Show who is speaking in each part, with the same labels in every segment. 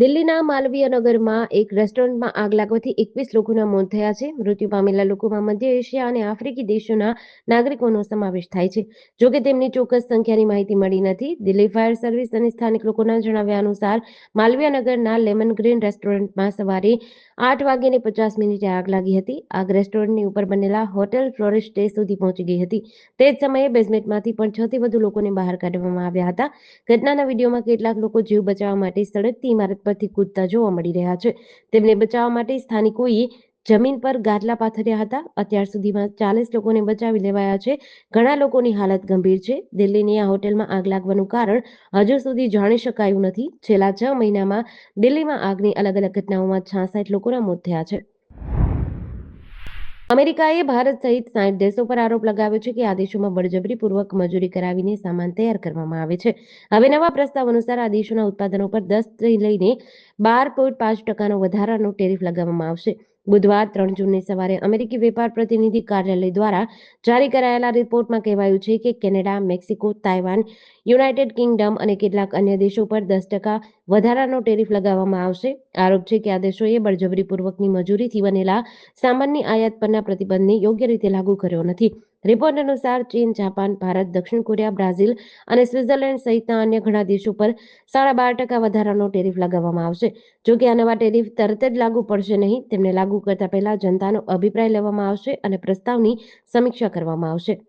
Speaker 1: દિલ્હીના માલવીય નગરમાં એક રેસ્ટોરન્ટમાં આગ લાગવાથી 21 લોકોના મોત થયા છે. મૃત્યુ પામેલા લોકોમાં મધ્ય એશિયા અને આફ્રિકી દેશોના નાગરિકોનો સમાવેશ થાય છે. જોકે તેમની ચોક્કસ સંખ્યાની માહિતી મળી નથી. દિલ્હી ફાયર સર્વિસ અને સ્થાનિક લોકોના જણાવ્યા અનુસાર માલવીય નગરના લેમન ગ્રીન રેસ્ટોરન્ટમાં સવારે 8:50 આગ લાગી હતી. આગ રેસ્ટોરન્ટની ઉપર બનેલા હોટેલ ફ્લોરિસ્ટે સુધી પહોંચી ગઈ હતી. તે જ સમયે બેઝમેન્ટમાંથી પણ 6થી વધુ લોકોને બહાર કાઢવામાં આવ્યા હતા. ઘટનાના વિડીયોમાં કેટલાક લોકો જીવ બચાવવા માટે સળગતી ઇમારત પરથી કૂદતા જોવા મળી રહ્યા છે. તેમને બચાવવા માટે સ્થાનિકોએ જમીન પર ગાદલા પાથર્યા હતા. અત્યાર સુધીમાં 40 લોકોને બચાવી લેવાયા છે. ઘણા લોકોની હાલત ગંભીર છે. દિલ્હીની આ હોટેલમાં આગ લાગવાનું કારણ હજુ સુધી જાણી શકાયું નથી. છેલ્લા 6 મહિનામાં દિલ્હીમાં આગની અલગ-અલગ ઘટનાઓમાં 66 લોકોના મોત થયા છે. અમેરિકાએ ભારત સહિત 60 દેશો પર આરોપ લગાવ્યો છે કે આ દેશોમાં બળજબરીપૂર્વક મજૂરી કરાવીને સામાન તૈયાર કરવામાં આવે છે. હવે નવા પ્રસ્તાવ અનુસાર આ દેશોના ઉત્પાદનો પર 10થી લઈને 12.5% વધારાનો ટેરિફ લગાવવામાં આવશે. બુધવાર 3 જૂનની સવારે અમેરિકી વેપાર પ્રતિનિધિ કાર્યાલય દ્વારા જારી કરાયેલા રિપોર્ટમાં કહેવાયું છે કે Canada, Mexico, Taiwan, United Kingdom અને કેટલાક અન્ય દેશો પર 10% વધારાનો ટેરિફ લગાવવામાં આવશે. આરોપ છે કે આ દેશોએ બળજબરીપૂર્વકની મજૂરીથી બનેલા સામાનની આયાત પરના પ્રતિબંધને યોગ્ય રીતે લાગુ કર્યો નથી. રિપોર્ટ અનુસાર ચીન, જાપાન, ભારત, દક્ષિણ કોરિયા, બ્રાઝિલ અને સ્વિટ્ઝરલેન્ડ સહિતના અન્ય ઘણા દેશો પર 12.5% વધારાનો ટેરિફ લગાવવામાં આવશે. જો કે આ નવા ટેરિફ તરત જ લાગુ પડશે નહીં. તેમને લાગુ કરતા પહેલા જનતાનો અભિપ્રાય લેવામાં આવશે અને પ્રસ્તાવની સમીક્ષા કરવામાં આવશે.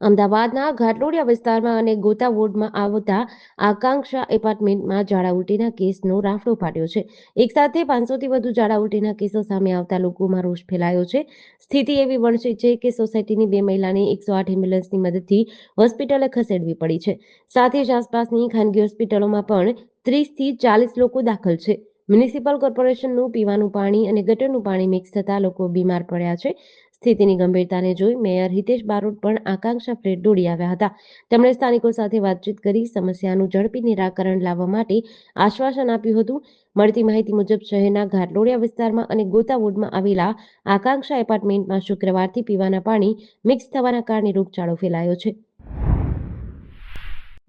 Speaker 1: અમદાવાદના ઘાટલોડિયા વિસ્તારમાં અને ગોતા વોર્ડમાં આવતા આકાંક્ષા એપાર્ટમેન્ટમાં ઝાડા ઉલટીના કેસનો રાફડો ફાટ્યો છે. એક સાથે 500થી વધુ ઝાડા ઉલટીના કેસો સામે આવતા લોકોમાં રોષ ફેલાયો છે. સ્થિતિ એવી વણસી છે કે સોસાયટીની 2 મહિલાને 108 એમ્બ્યુલન્સની મદદથી હોસ્પિટલે ખસેડવી પડી છે. સાથે જ આસપાસની ખાનગી હોસ્પિટલોમાં પણ 30થી 40 લોકો દાખલ છે. મ્યુનિસિપલ કોર્પોરેશનનું પીવાનું પાણી અને ગટરનું પાણી મિક્સ થતા લોકો બીમાર પડ્યા છે. સ્થિતિની ગંભીરતાને જોઈ મેયર હિતેશ બારોટ પણ આકાંક્ષા ફ્લેટ દોડી આવ્યા હતા. તેમણે સ્થાનિકો સાથે વાતચીત કરી સમસ્યાનું ઝડપી નિરાકરણ લાવવા માટે આશ્વાસન આપ્યું હતું. મળતી માહિતી મુજબ શહેરના ઘાટલોડિયા વિસ્તારમાં અને ગોતા વોર્ડમાં આવેલા આકાંક્ષા એપાર્ટમેન્ટમાં શુક્રવારથી પીવાના પાણી મિક્સ થવાના કારણે રોગચાળો ફેલાયો છે.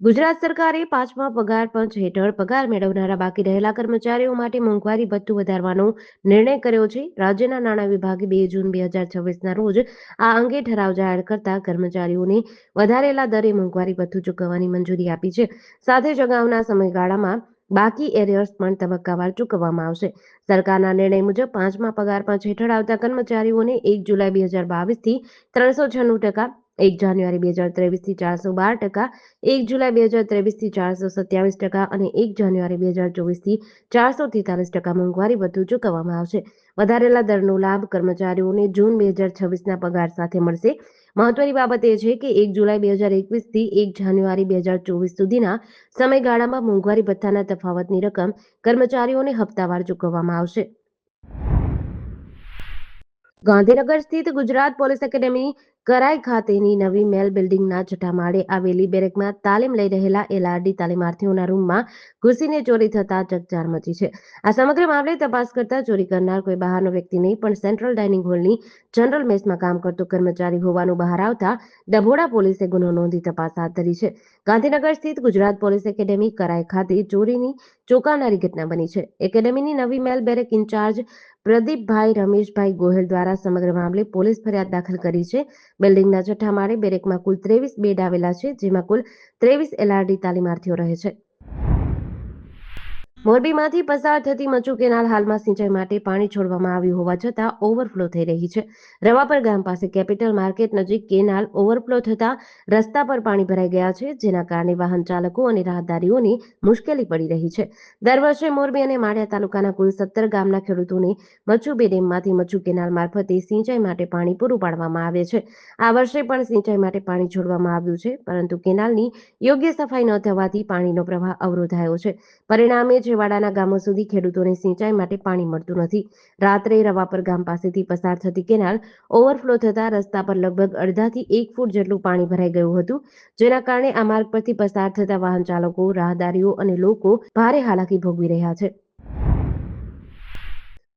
Speaker 1: ગુજરાત સરકારે 5મા પગાર પંચ હેઠળ પગાર મેળવનારા બાકી રહેલા કર્મચારીઓ માટે મોંઘવારી ભથ્થું વધારવાનો નિર્ણય કર્યો છે. રાજ્યના નાણાં વિભાગે 2 જૂન 2026ના રોજ આ અંગે ઠરાવ જાહેર કરતા કર્મચારીઓને વધારેલા દરે મોંઘવારી ભથ્થું ચૂકવવાની મંજૂરી આપી છે. સાથે જ અગાઉના સમયગાળામાં બાકી એરિયર્સ પણ તબક્કાવાર ચૂકવવામાં આવશે. સરકારના નિર્ણય મુજબ 5મા પગાર પંચ હેઠળ આવતા કર્મચારીઓને 1 જુલાઈ 2022થી 396%, 1 જાન્યુઆરી 2023થી 412%, 1 જુલાઈ 2023થી 427% અને 1 જાન્યુઆરી 2024થી 443% મોંઘવારી ભથ્થું ચૂકવવામાં આવશે. વધારેલા દરનો લાભ કર્મચારીઓને જૂન 2026ના પગાર સાથે મળશે. મહત્વની બાબત એ છે કે 1 જુલાઈ 2021થી 1 જાન્યુઆરી 2024 સુધીના સમયગાળામાં મોંઘવારી ભથ્થાના તફાવતની રકમ કર્મચારીઓને હપ્તાવાર ચૂકવવામાં આવશે. ગાંધીનગર સ્થિત ગુજરાત પોલીસ એકેડેમી કરાઈ ખાતેની નવી મેલ બિલ્ડિંગના છઠ્ઠા માળે આવેલી બેરેકમાં તાલીમ લઈ રહેલા એલઆરડી તાલીમાર્થીઓના રૂમમાં ઘૂસીને ચોરી થતા ચકચાર મચી છે. આ સમગ્ર મામલે તપાસ કરતા ચોરી કરનાર કોઈ બહારનો વ્યક્તિ નહીં પણ સેન્ટ્રલ ડાઇનિંગ હોલની જનરલ મેસમાં કામ કરતો કર્મચારી હોવાનું બહાર આવતા ડભોડા પોલીસે ગુનો નોંધી તપાસ હાથ ધરી છે. ગાંધીનગર સ્થિત ગુજરાત પોલીસ એકેડેમી કરાઈ ખાતે ચોરીની ચોંકાવનારી ઘટના બની છે. એકેડેમીની નવી મેલ બેરેક ઇન્ચાર્જ પ્રદીપભાઈ રમેશભાઈ ગોહિલ દ્વારા સમગ્ર મામલે પોલીસ ફરિયાદ દાખલ કરી છે. બિલ્ડિંગના છઠ્ઠા માળે બેરેકમાં કુલ 23 બેડ આવેલા છે, જેમાં કુલ 23 એલઆરડી તાલીમાર્થીઓ રહે છે. મોરબીમાંથી પસાર થતી મચ્છુ કેનાલ હાલમાં સિંચાઈ માટે પાણી છોડવામાં આવ્યું હોવા છતાં ઓવરફ્લો થઈ રહી છે. રવાપર ગામ પાસે કેપિટલ માર્કેટ નજીક કેનાલ ઓવરફ્લો થતા રસ્તા પર પાણી ભરાઈ ગયા છે, જેના કારણે વાહન ચાલકો અને રાહદારીઓને મુશ્કેલી પડી રહી છે. દર વર્ષે મોરબી અને માળિયા તાલુકાના કુલ 17 ગામના ખેડૂતોને મચ્છુ બે ડેમમાંથી મચ્છુ કેનાલ મારફતે સિંચાઈ માટે પાણી પૂરું પાડવામાં આવે છે. આ વર્ષે પણ સિંચાઈ માટે પાણી છોડવામાં આવ્યું છે, પરંતુ કેનાલની યોગ્ય સફાઈ ન થવાથી પાણીનો પ્રવાહ અવરોધાયો છે. પરિણામે છેવાડાના ગામો સુધી ખેડૂતોને સિંચાઈ માટે પાણી મળતું નથી. રાત્રે રવાપર ગામ પાસેથી પસાર થતી કેનાલ ઓવરફ્લો થતા રસ્તા પર લગભગ અડધાથી 1 ફૂટ જેટલું પાણી ભરાઈ ગયું હતું, જેના કારણે આ માર્ગ પરથી પસાર થતા વાહન ચાલકો, રાહદારીઓ અને લોકો ભારે હાલાકી ભોગવી રહ્યા છે.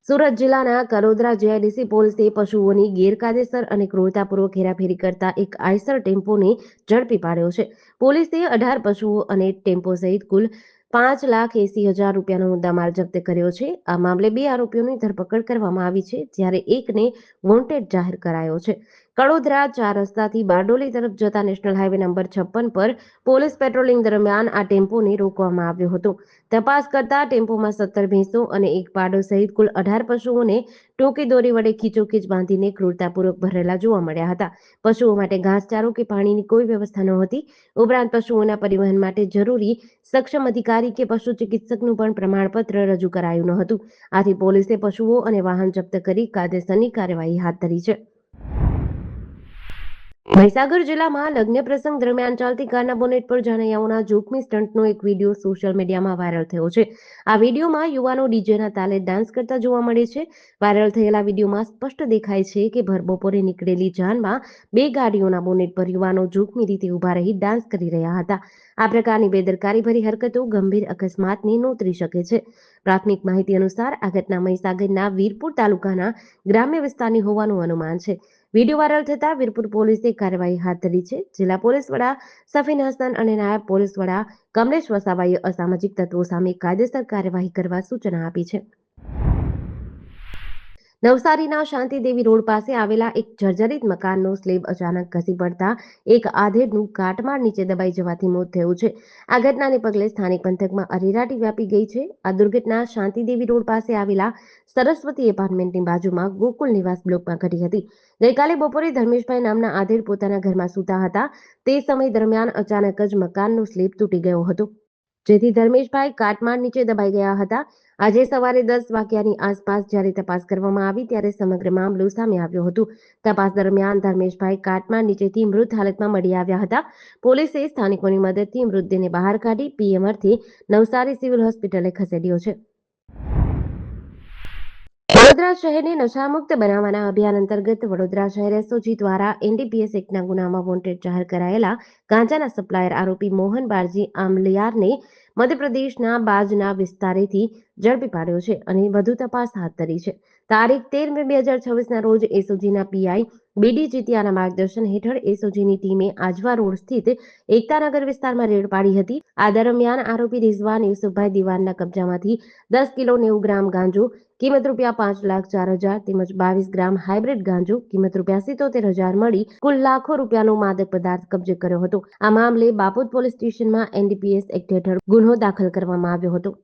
Speaker 1: સુરત જિલ્લાના કલોદરા જીઆઈડીસી પોલીસે પશુઓની ગેરકાયદેસર અને ક્રૂરતાપૂર્વક હેરાફેરી કરતા એક આઈસર ટેમ્પોને ઝડપી પાડ્યો છે. પોલીસે 18 પશુઓ અને ટેમ્પો સહિત કુલ 5,80,000 રૂપિયાનો મુદ્દામાલ જપ્ત કર્યો છે. આ મામલે 2 આરોપીઓની ધરપકડ કરવામાં આવી છે, જ્યારે એકને વોન્ટેડ જાહેર કરાયો છે. કડોદરા 4 રસ્તાથી બારડોલી તરફ જતા નેશનલ હાઈવે નંબર 56 પર પોલીસ પેટ્રોલિંગ દરમિયાન આ ટેમ્પોને રોકવામાં આવ્યો હતો. તપાસ કરતા ટેમ્પોમાં 17 ભેંસો અને એક પાડો સહિત કુલ 18 પશુઓને ટૂંકી દોરી વડે ખીચોખીચ બાંધીને ક્રૂરતાપૂર્વક ભરેલા જોવા મળ્યા હતા. પશુઓ માટે ઘાસચારો કે પાણીની કોઈ વ્યવસ્થા નહોતી. ઉપરાંત પશુઓના પરિવહન માટે જરૂરી સક્ષમ અધિકારી કે પશુ ચિકિત્સકનું પણ પ્રમાણપત્ર રજૂ કરાયું ન હતું. આથી પોલીસે પશુઓ અને વાહન જપ્ત કરી કાયદેસરની કાર્યવાહી હાથ ધરી છે. મહીસાગર જિલ્લામાં લગ્ન પ્રસંગ દરમિયાન ચાલતી કારના બોનેટ પર જાનૈયાઓના જોખમી સ્ટન્ટનો એક વિડીયો સોશિયલ મીડિયામાં વાયરલ થયો છે. આ વિડીયોમાં યુવાનો ડીજેના તાલે ડાન્સ કરતા જોવા મળે છે. વાયરલ થયેલા વિડીયોમાં સ્પષ્ટ દેખાય છે કે ભર બપોરે નીકળેલી જાનમાં 2 ગાડીઓના બોનેટ પર યુવાનો જોખમી રીતે ઊભા રહી ડાન્સ કરી રહ્યા હતા. આ પ્રકારની બેદરકારીભરી હરકતો ગંભીર અકસ્માતને નોતરી શકે છે. પ્રાથમિક માહિતી અનુસાર આ ઘટના મહીસાગરના વીરપુર તાલુકાના ગ્રામ્ય વિસ્તારની હોવાનું અનુમાન છે. વિડીયો વાયરલ થતા વીરપુર પોલીસે કાર્યવાહી હાથ ધરી છે. જિલ્લા પોલીસ વડા સફીન હસન અને નાયબ પોલીસ વડા કમલેશ વસાવાએ અસામાજિક તત્વો સામે કાયદેસર કાર્યવાહી કરવા સૂચના આપી છે. નવસારીના શાંતિદેવી રોડ પાસે આવેલા એક જર્જરિત મકાનનો સ્લેબ અચાનક ઘસી પડતા એક આધેડનું કાટમાળ નીચે દબાઈ જવાથી મોત થયું છે. આ ઘટનાને પગલે સ્થાનિક પંથકમાં અરેરાટી વ્યાપી ગઈ છે. આ દુર્ઘટના શાંતિદેવી રોડ પાસે આવેલા સરસ્વતી એપાર્ટમેન્ટની બાજુમાં ગોકુલ નિવાસ બ્લોકમાં ઘટી હતી. ગઈકાલે બપોરે ધર્મેશભાઈ નામના આધેડ પોતાના ઘરમાં સૂતા હતા. તે સમય દરમિયાન અચાનક જ મકાનનો સ્લેબ તૂટી ગયો હતો, જેથી ધર્મેશભાઈ કાટમાળ નીચે દબાઈ ગયા હતા. આજે સવારે 10 વાગ્યાની આસપાસ જ્યારે તપાસ કરવામાં આવી ત્યારે સમગ્ર મામલો સામે આવ્યો હતો. તપાસ દરમિયાન ધર્મેશભાઈ કાટમાળ નીચેથી મૃત હાલતમાં મળી આવ્યા હતા. પોલીસે સ્થાનિકોની મદદથી મૃતદેહને બહાર કાઢી પીએમ અર્થે નવસારી સિવિલ હોસ્પિટલે ખસેડ્યો છે. વડોદરા શહેરને નશામુક્ત બનાવવાના અભિયાન અંતર્ગત વડોદરા શહેર એસઓજી દ્વારા એનડીપીએસ એક્ટના ગુનામાં વોન્ટેડ જાહેર કરાયેલા ગાંજાના સપ્લાયર આરોપી મોહન બારજી આમલિયારને મધ્યપ્રદેશના બાજના વિસ્તારેથી ઝડપી પાડ્યો છે અને વધુ તપાસ હાથ ધરી છે. તારીખ 13 મે 2026ના રોજ એસઓજીના પીઆઈ બીડી જીતિયાના માર્ગદર્શન હેઠળ એસઓજીની ટીમે આજવા રોડ સ્થિત એકતાનગર વિસ્તારમાં રેડ પાડી હતી. આ દરમિયાન આરોપી રિઝવાન યુસુફભાઈ દિવાનના કબજામાંથી 10 કિલો 90 ગ્રામ ગાંજો કિંમત ₹5,04,000 તેમજ 22 ગ્રામ હાઇબ્રિડ ગાંજો કિંમત ₹77,000 મળી કુલ લાખો રૂપિયાનો માદક પદાર્થ કબજે કર્યો હતો. આ મામલે બાપોદ પોલીસ સ્ટેશનમાં એનડીપીએસ એક્ટ હેઠળ ગુનો દાખલ કરવામાં આવ્યો હતો.